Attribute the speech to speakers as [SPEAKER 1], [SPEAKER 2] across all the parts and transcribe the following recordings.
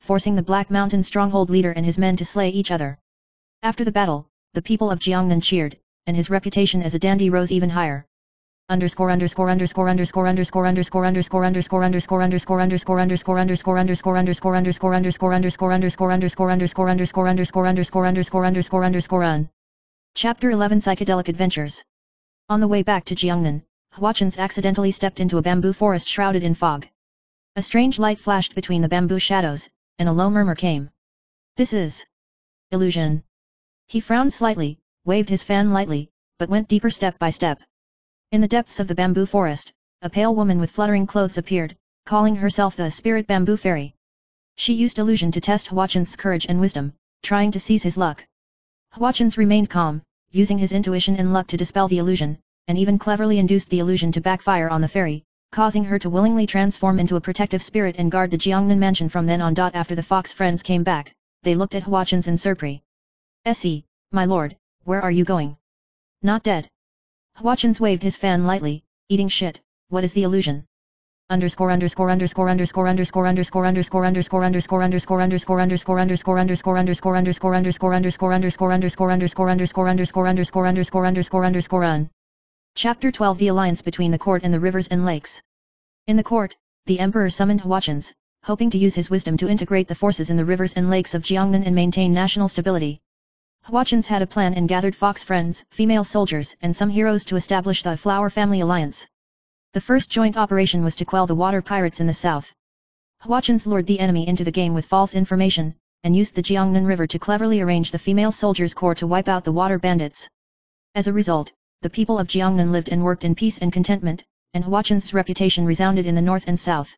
[SPEAKER 1] forcing the Black Mountain stronghold leader and his men to slay each other. After the battle, the people of Jiangnan cheered, and his reputation as a dandy rose even higher. Chapter 11 Psychedelic Adventures. On the way back to Jiangnan, Huachens accidentally stepped into a bamboo forest shrouded in fog. A strange light flashed between the bamboo shadows, and a low murmur came. This is illusion. He frowned slightly, waved his fan lightly, but went deeper step by step. In the depths of the bamboo forest, a pale woman with fluttering clothes appeared, calling herself the Spirit Bamboo Fairy. She used illusion to test Huachens' courage and wisdom, trying to seize his luck. Huachens remained calm, using his intuition and luck to dispel the illusion, and even cleverly induced the illusion to backfire on the fairy, causing her to willingly transform into a protective spirit and guard the Jiangnan mansion from then on. After the fox friends came back, they looked at Huachens in surprise. My lord, where are you going? Not dead. Huachens waved his fan lightly, eating shit, what is the illusion? Chapter 12 The Alliance between the court and the rivers and lakes. In the court, the emperor summoned Huachens, hoping to use his wisdom to integrate the forces in the rivers and lakes of Jiangnan and maintain national stability. Huachens had a plan and gathered fox friends, female soldiers, and some heroes to establish the Flower Family Alliance. The first joint operation was to quell the water pirates in the south. Huachens lured the enemy into the game with false information, and used the Jiangnan River to cleverly arrange the female soldiers' corps to wipe out the water bandits. As a result, the people of Jiangnan lived and worked in peace and contentment, and Huachens' reputation resounded in the north and south.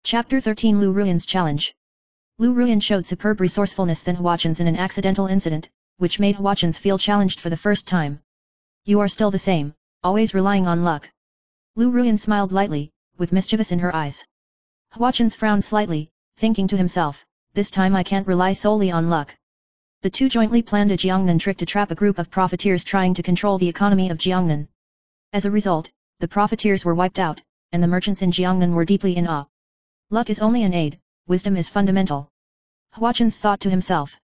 [SPEAKER 1] Chapter 13 Lu Ruyan's Challenge. Lu Ruyan showed superb resourcefulness than Huachens in an accidental incident, which made Huachens feel challenged for the first time. You are still the same, always relying on luck. Lu Ruyan smiled lightly, with mischievous in her eyes. Huachens frowned slightly, thinking to himself, this time I can't rely solely on luck. The two jointly planned a Jiangnan trick to trap a group of profiteers trying to control the economy of Jiangnan. As a result, the profiteers were wiped out, and the merchants in Jiangnan were deeply in awe. Luck is only an aid, wisdom is fundamental. Huachens thought to himself.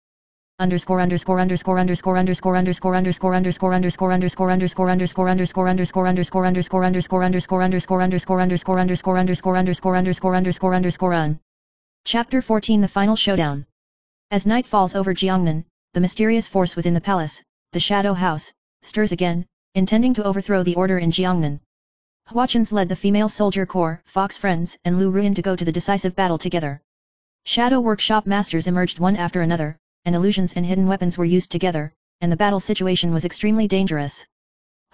[SPEAKER 1] Chapter 14 The Final Showdown. As night falls over Jiangnan, the mysterious force within the palace, the Shadow House, stirs again, intending to overthrow the order in Jiangnan. Huachens led the female soldier corps, fox friends, and Lu Ruyan to go to the decisive battle together. Shadow workshop masters emerged one after another, and illusions and hidden weapons were used together, and the battle situation was extremely dangerous.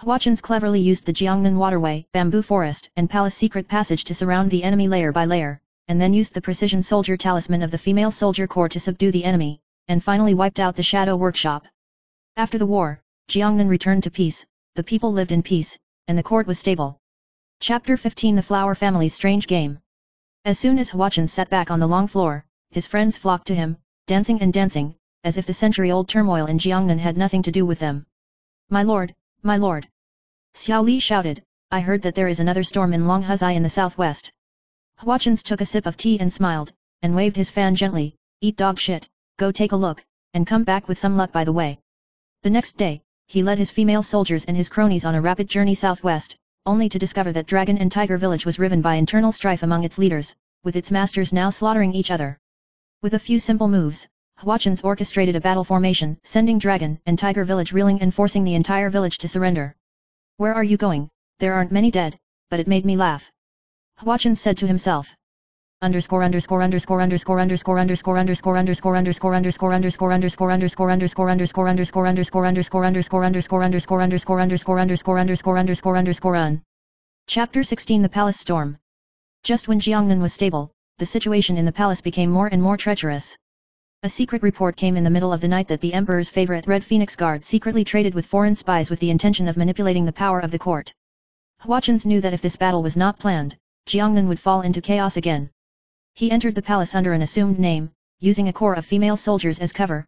[SPEAKER 1] Huachens cleverly used the Jiangnan waterway, bamboo forest, and palace secret passage to surround the enemy layer by layer, and then used the precision soldier talisman of the female soldier corps to subdue the enemy, and finally wiped out the Shadow workshop. After the war, Jiangnan returned to peace, the people lived in peace, and the court was stable. Chapter 15 The Flower Family's Strange Game. As soon as Huachens sat back on the long floor, his friends flocked to him, dancing and dancing, as if the century-old turmoil in Jiangnan had nothing to do with them. My lord, my lord! Xiao Li shouted, I heard that there is another storm in Longhuzai in the southwest. Huachens took a sip of tea and smiled, and waved his fan gently, eat dog shit, go take a look, and come back with some luck by the way. The next day, he led his female soldiers and his cronies on a rapid journey southwest, only to discover that Dragon and Tiger Village was riven by internal strife among its leaders, with its masters now slaughtering each other. With a few simple moves, Huachens orchestrated a battle formation, sending Dragon and Tiger Village reeling and forcing the entire village to surrender. Where are you going? There aren't many dead, but it made me laugh. Huachens said to himself. Chapter 16 The Palace Storm. Just when Jiangnan was stable, the situation in the palace became more and more treacherous. A secret report came in the middle of the night that the emperor's favorite Red Phoenix Guard secretly traded with foreign spies with the intention of manipulating the power of the court. Huachens knew that if this battle was not planned, Jiangnan would fall into chaos again. He entered the palace under an assumed name, using a corps of female soldiers as cover,